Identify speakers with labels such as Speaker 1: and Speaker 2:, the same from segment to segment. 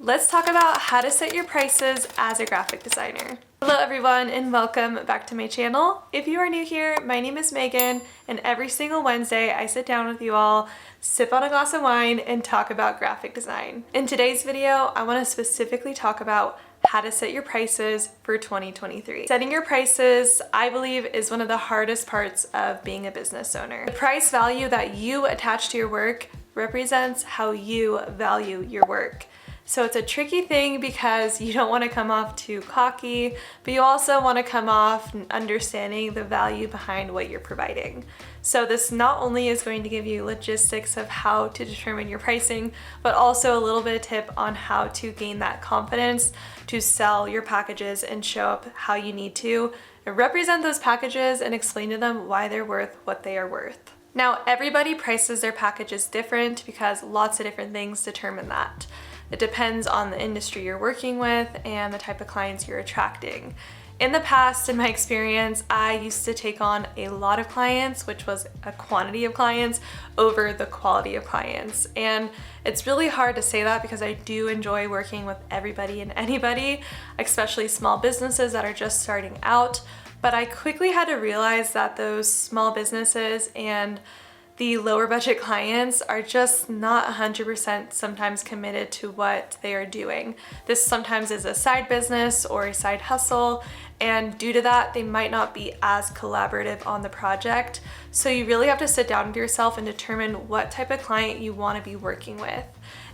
Speaker 1: let's talk about how to set your prices as a graphic designer. Hello everyone and welcome back to my channel. If you are new here, my name is Megan and every single Wednesday I sit down with you all, sip on a glass of wine, and talk about graphic design. In today's video, I want to specifically talk about how to set your prices for 2023. Setting your prices, I believe, is one of the hardest parts of being a business owner. The price value that you attach to your work represents how you value your work. So it's a tricky thing because you don't want to come off too cocky, but you also want to come off understanding the value behind what you're providing. So this not only is going to give you logistics of how to determine your pricing, but also a little bit of tip on how to gain that confidence to sell your packages and show up how you need to and represent those packages and explain to them why they're worth what they are worth. Now, everybody prices their packages different because lots of different things determine that. It depends on the industry you're working with and the type of clients you're attracting. In the past, in my experience, I used to take on a lot of clients, which was a quantity of clients over the quality of clients. And it's really hard to say that because I do enjoy working with everybody and anybody, especially small businesses that are just starting out. But I quickly had to realize that those small businesses and the lower budget clients are just not 100% sometimes committed to what they are doing. This sometimes is a side business or a side hustle, and due to that, they might not be as collaborative on the project. So you really have to sit down with yourself and determine what type of client you want to be working with.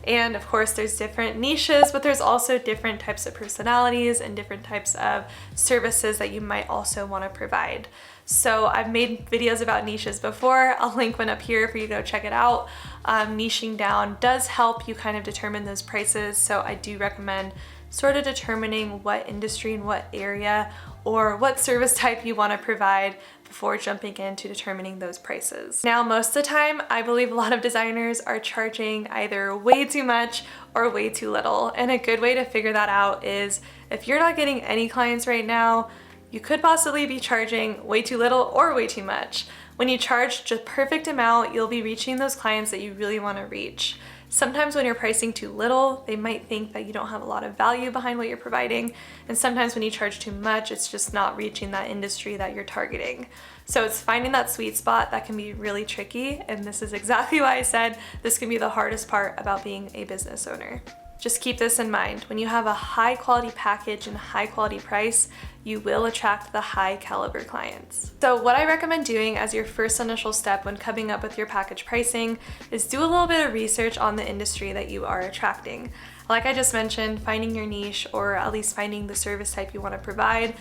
Speaker 1: And of course, there's different niches, but there's also different types of personalities and different types of services that you might also want to provide. So I've made videos about niches before. I'll link one up here for you to go check it out. Niching down does help you kind of determine those prices. So I do recommend sort of determining what industry and what area or what service type you want to provide before jumping into determining those prices. Now, most of the time, I believe a lot of designers are charging either way too much or way too little. And a good way to figure that out is if you're not getting any clients right now, you could possibly be charging way too little or way too much. When you charge just perfect amount, you'll be reaching those clients that you really want to reach. Sometimes when you're pricing too little, they might think that you don't have a lot of value behind what you're providing. And sometimes when you charge too much, it's just not reaching that industry that you're targeting. So it's finding that sweet spot that can be really tricky. And this is exactly why I said this can be the hardest part about being a business owner. Just keep this in mind. When you have a high quality package and high quality price, you will attract the high caliber clients. So what I recommend doing as your first initial step when coming up with your package pricing is do a little bit of research on the industry that you are attracting. Like I just mentioned, finding your niche or at least finding the service type you want to provide,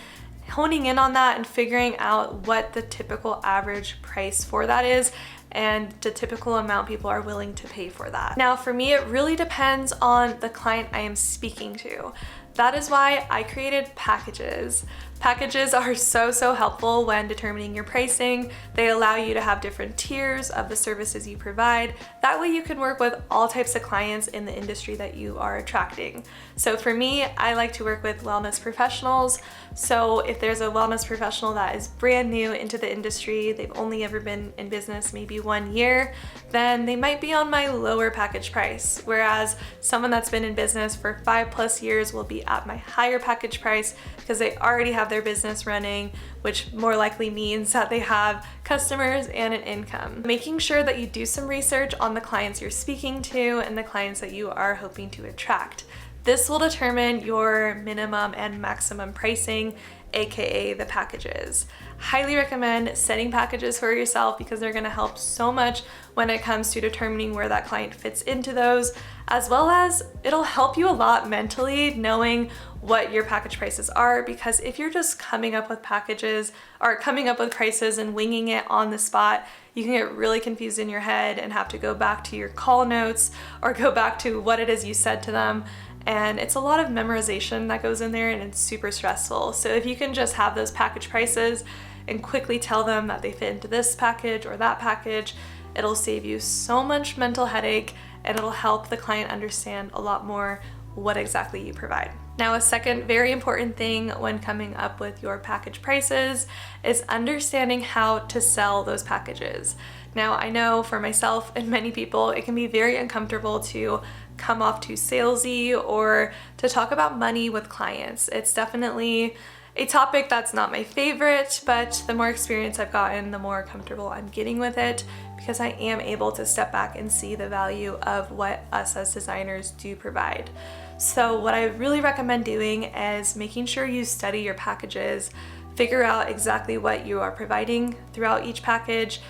Speaker 1: honing in on that and figuring out what the typical average price for that is and the typical amount people are willing to pay for that. Now, for me, it really depends on the client I am speaking to. That is why I created packages. Packages are so helpful when determining your pricing. They allow you to have different tiers of the services you provide. That way you can work with all types of clients in the industry that you are attracting. So for me, I like to work with wellness professionals. So if there's a wellness professional that is brand new into the industry, they've only ever been in business maybe 1 year, then they might be on my lower package price. Whereas someone that's been in business for 5+ years will be at my higher package price because they already have their business running, which more likely means that they have customers and an income. Making sure that you do some research on the clients you're speaking to and the clients that you are hoping to attract. This will determine your minimum and maximum pricing, aka the packages. Highly recommend setting packages for yourself because they're going to help so much when it comes to determining where that client fits into those, as well as it'll help you a lot mentally knowing what your package prices are, because if you're just coming up with packages or coming up with prices and winging it on the spot, you can get really confused in your head and have to go back to your call notes or go back to what it is you said to them. And it's a lot of memorization that goes in there and it's super stressful. So if you can just have those package prices and quickly tell them that they fit into this package or that package, it'll save you so much mental headache and it'll help the client understand a lot more what exactly you provide. Now, a second very important thing when coming up with your package prices is understanding how to sell those packages. Now, I know for myself and many people, it can be very uncomfortable to come off too salesy or to talk about money with clients. It's definitely a topic that's not my favorite, but the more experience I've gotten, the more comfortable I'm getting with it, because I am able to step back and see the value of what us as designers do provide. So what I really recommend doing is making sure you study your packages, figure out exactly what you are providing throughout each package.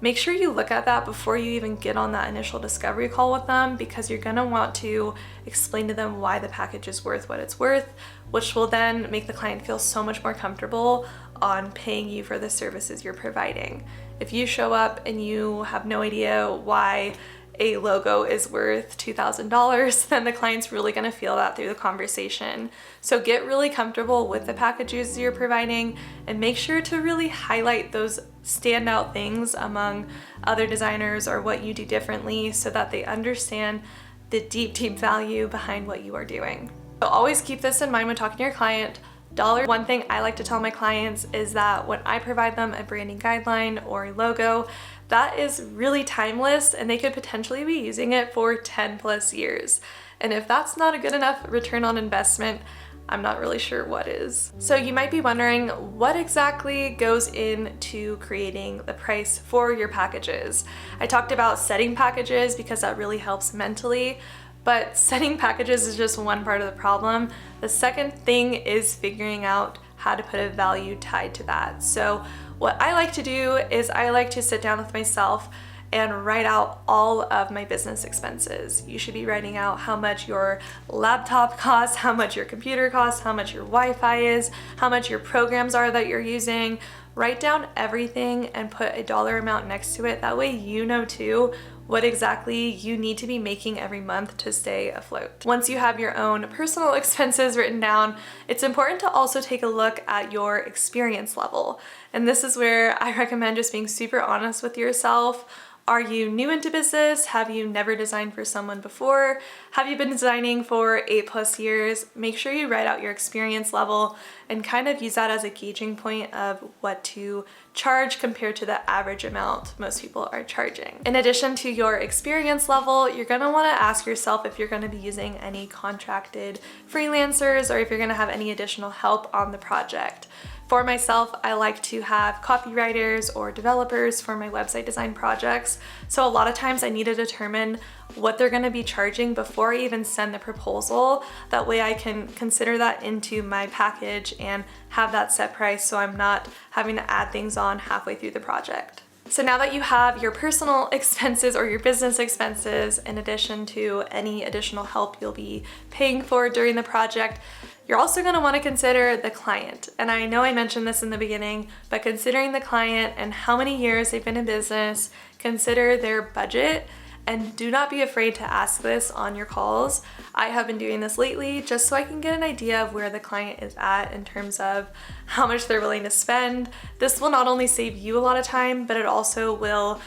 Speaker 1: Make sure you look at that before you even get on that initial discovery call with them, because you're gonna want to explain to them why the package is worth what it's worth, which will then make the client feel so much more comfortable on paying you for the services you're providing. If you show up and you have no idea why a logo is worth $2,000, then the client's really gonna feel that through the conversation. So get really comfortable with the packages you're providing and make sure to really highlight those standout things among other designers or what you do differently, so that they understand the deep value behind what you are doing. So always keep this in mind when talking to your client. One thing I like to tell my clients is that when I provide them a branding guideline or a logo, that is really timeless and they could potentially be using it for 10+ years. And if that's not a good enough return on investment, I'm not really sure what is. So you might be wondering, what exactly goes into creating the price for your packages? I talked about setting packages because that really helps mentally, but setting packages is just one part of the problem. The second thing is figuring out how to put a value tied to that. So what I like to do is I like to sit down with myself and write out all of my business expenses. You should be writing out how much your laptop costs, how much your computer costs, how much your Wi-Fi is, how much your programs are that you're using. Write down everything and put a dollar amount next to it. That way you know too what exactly you need to be making every month to stay afloat. Once you have your own personal expenses written down, it's important to also take a look at your experience level. And this is where I recommend just being super honest with yourself. Are you new into business? Have you never designed for someone before? Have you been designing for 8+ years? Make sure you write out your experience level and kind of use that as a gauging point of what to charge compared to the average amount most people are charging. In addition to your experience level, you're gonna wanna ask yourself if you're gonna be using any contracted freelancers or if you're gonna have any additional help on the project. For myself, I like to have copywriters or developers for my website design projects. So a lot of times I need to determine what they're gonna be charging before I even send the proposal. That way I can consider that into my package and have that set price so I'm not having to add things on halfway through the project. So now that you have your personal expenses or your business expenses, in addition to any additional help you'll be paying for during the project, you're also going to want to consider the client. And I know I mentioned this in the beginning, but considering the client and how many years they've been in business, consider their budget, and do not be afraid to ask this on your calls. I have been doing this lately just so I can get an idea of where the client is at in terms of how much they're willing to spend. This will not only save you a lot of time, but it also will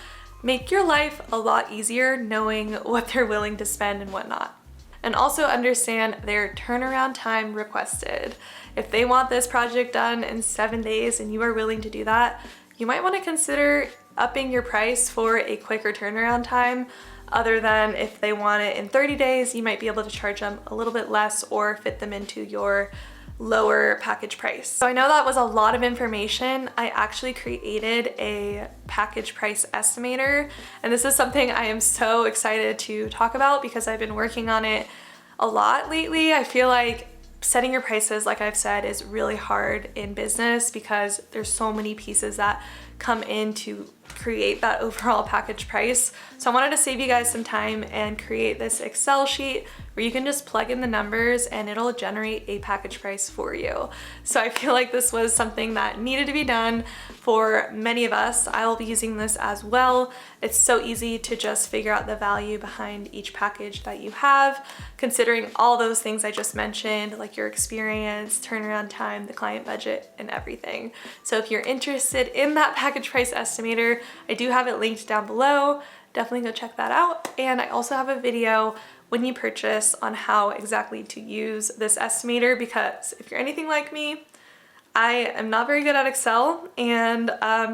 Speaker 1: make your life a lot easier knowing what they're willing to spend and whatnot. And also understand their turnaround time requested. If they want this project done in 7 days and you are willing to do that, you might want to consider upping your price for a quicker turnaround time. Other than if they want it in 30 days, you might be able to charge them a little bit less or fit them into your lower package price. So I know that was a lot of information. I actually created a package price estimator, and this is something I am so excited to talk about because I've been working on it a lot lately. I feel like setting your prices, like I've said, is really hard in business because there's so many pieces that come in to create that overall package price. So I wanted to save you guys some time and create this Excel sheet where you can just plug in the numbers and it'll generate a package price for you. So I feel like this was something that needed to be done for many of us. I will be using this as well. It's so easy to just figure out the value behind each package that you have, considering all those things I just mentioned, like your experience, turnaround time, the client budget, and everything. So if you're interested in that package price estimator, I do have it linked down below. Definitely go check that out. And I also have a video when you purchase on how exactly to use this estimator, because if you're anything like me, I am not very good at Excel and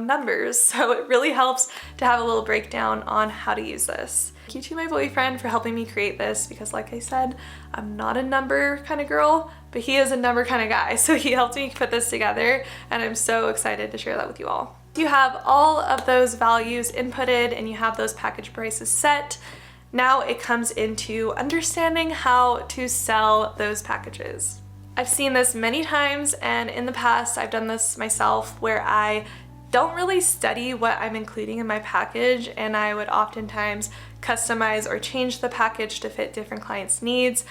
Speaker 1: numbers, so it really helps to have a little breakdown on how to use this. Thank you to my boyfriend for helping me create this because like I said, I'm not a number kind of girl, but he is a number kind of guy. So he helped me put this together and I'm so excited to share that with you all. You have all of those values inputted and you have those package prices set. Now it comes into understanding how to sell those packages. I've seen this many times, and in the past I've done this myself where I don't really study what I'm including in my package, and I would oftentimes customize or change the package to fit different clients' needs.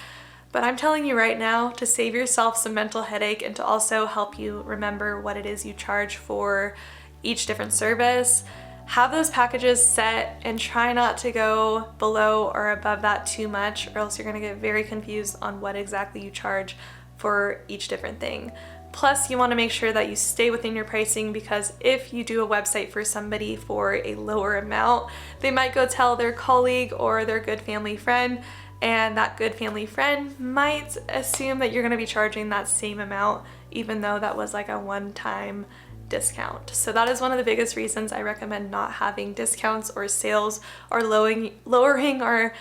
Speaker 1: But I'm telling you right now, to save yourself some mental headache and to also help you remember what it is you charge for each different service, have those packages set and try not to go below or above that too much, or else you're gonna get very confused on what exactly you charge for each different thing. Plus, you want to make sure that you stay within your pricing, because if you do a website for somebody for a lower amount, they might go tell their colleague or their good family friend, and that good family friend might assume that you're going to be charging that same amount, even though that was like a one-time discount. So that is one of the biggest reasons I recommend not having discounts or sales or lowering or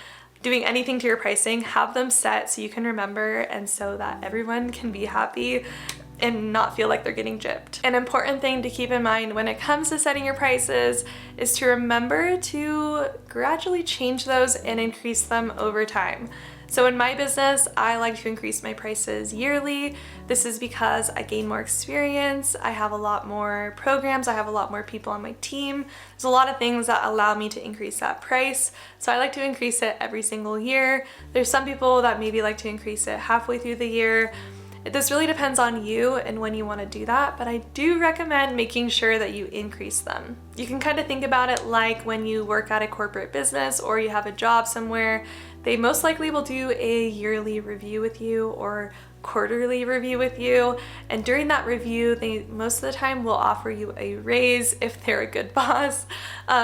Speaker 1: doing anything to your pricing. Have them set so you can remember and so that everyone can be happy and not feel like they're getting gypped. An important thing to keep in mind when it comes to setting your prices is to remember to gradually change those and increase them over time. So in my business, I like to increase my prices yearly. This is because I gain more experience, I have a lot more programs, I have a lot more people on my team. There's a lot of things that allow me to increase that price. So I like to increase it every single year. There's some people that maybe like to increase it halfway through the year. This really depends on you and when you want to do that, but I do recommend making sure that you increase them. You can kind of think about it like when you work at a corporate business or you have a job somewhere. They most likely will do a yearly review with you or quarterly review with you, and during that review they most of the time will offer you a raise if they're a good boss.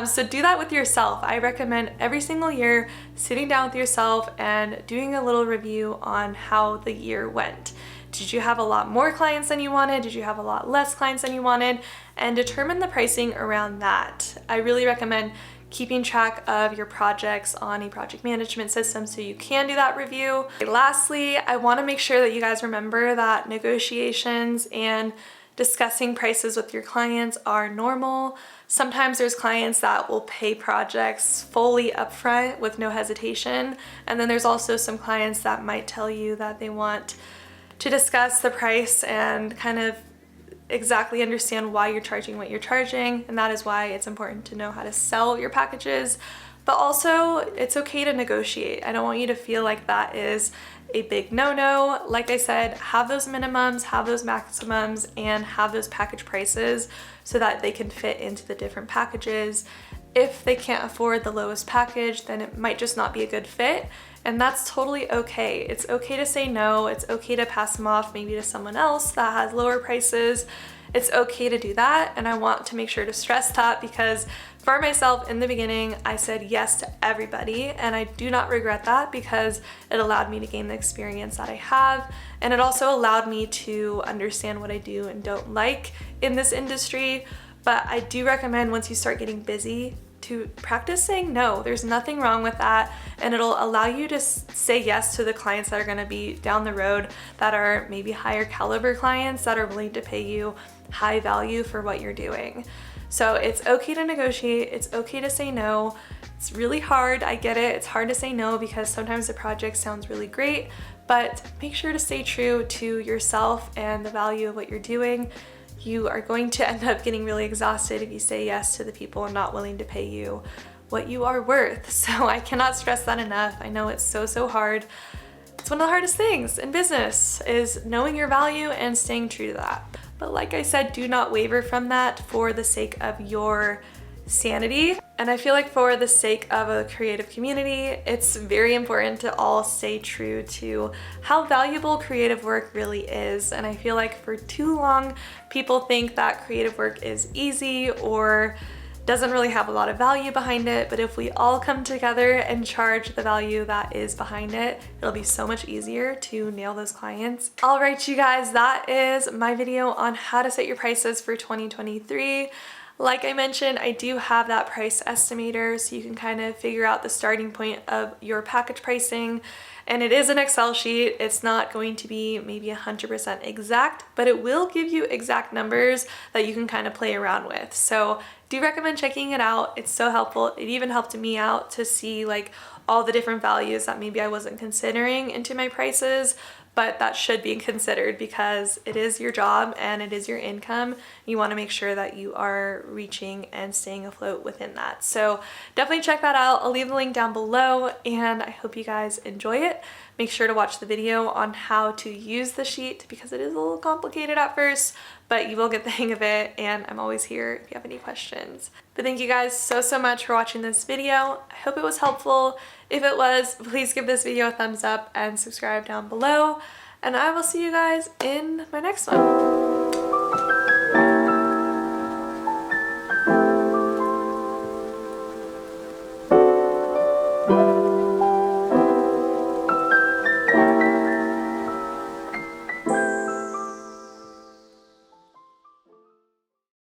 Speaker 1: So do that with yourself. I recommend every single year sitting down with yourself and doing a little review on how the year went. Did you have a lot more clients than you wanted? Did you have a lot less clients than you wanted? And determine the pricing around that. I really recommend keeping track of your projects on a project management system so you can do that review. Lastly, I want to make sure that you guys remember that negotiations and discussing prices with your clients are normal. Sometimes there's clients that will pay projects fully upfront with no hesitation, and then there's also some clients that might tell you that they want to discuss the price and kind of exactly understand why you're charging what you're charging, and that is why it's important to know how to sell your packages. But also, it's okay to negotiate. I don't want you to feel like that is a big no-no. Like I said, have those minimums, have those maximums, and have those package prices so that they can fit into the different packages. If they can't afford the lowest package, then it might just not be a good fit, and that's totally okay. It's okay to say no. It's okay to pass them off maybe to someone else that has lower prices. It's okay to do that, and I want to make sure to stress that because for myself in the beginning, I said yes to everybody, and I do not regret that because it allowed me to gain the experience that I have, and it also allowed me to understand what I do and don't like in this industry. But I do recommend once you start getting busy to practice saying no. There's nothing wrong with that, and it'll allow you to say yes to the clients that are going to be down the road that are maybe higher caliber clients that are willing to pay you high value for what you're doing. So it's okay to negotiate, it's okay to say no. It's really hard, I get it. It's hard to say no because sometimes the project sounds really great, but make sure to stay true to yourself and the value of what you're doing. You are going to end up getting really exhausted if you say yes to the people and not willing to pay you what you are worth. So I cannot stress that enough. I know it's so hard. It's one of the hardest things in business is knowing your value and staying true to that. But like I said, do not waver from that for the sake of your sanity. And I feel like for the sake of a creative community, it's very important to all stay true to how valuable creative work really is. And I feel like for too long, people think that creative work is easy or doesn't really have a lot of value behind it, but if we all come together and charge the value that is behind it, it'll be so much easier to nail those clients. All right, you guys, that is my video on how to set your prices for 2023. Like I mentioned, I do have that price estimator so you can kind of figure out the starting point of your package pricing. And it is an Excel sheet. It's not going to be maybe 100% exact, but it will give you exact numbers that you can kind of play around with. So do recommend checking it out. It's so helpful. It even helped me out to see like all the different values that maybe I wasn't considering into my prices, but that should be considered because it is your job and it is your income. You want to make sure that you are reaching and staying afloat within that. So definitely check that out. I'll leave the link down below and I hope you guys enjoy it. Make sure to watch the video on how to use the sheet because it is a little complicated at first, but you will get the hang of it, and I'm always here if you have any questions. But thank you guys so much for watching this video. I hope it was helpful. If it was, please give this video a thumbs up and subscribe down below, and I will see you guys in my next one.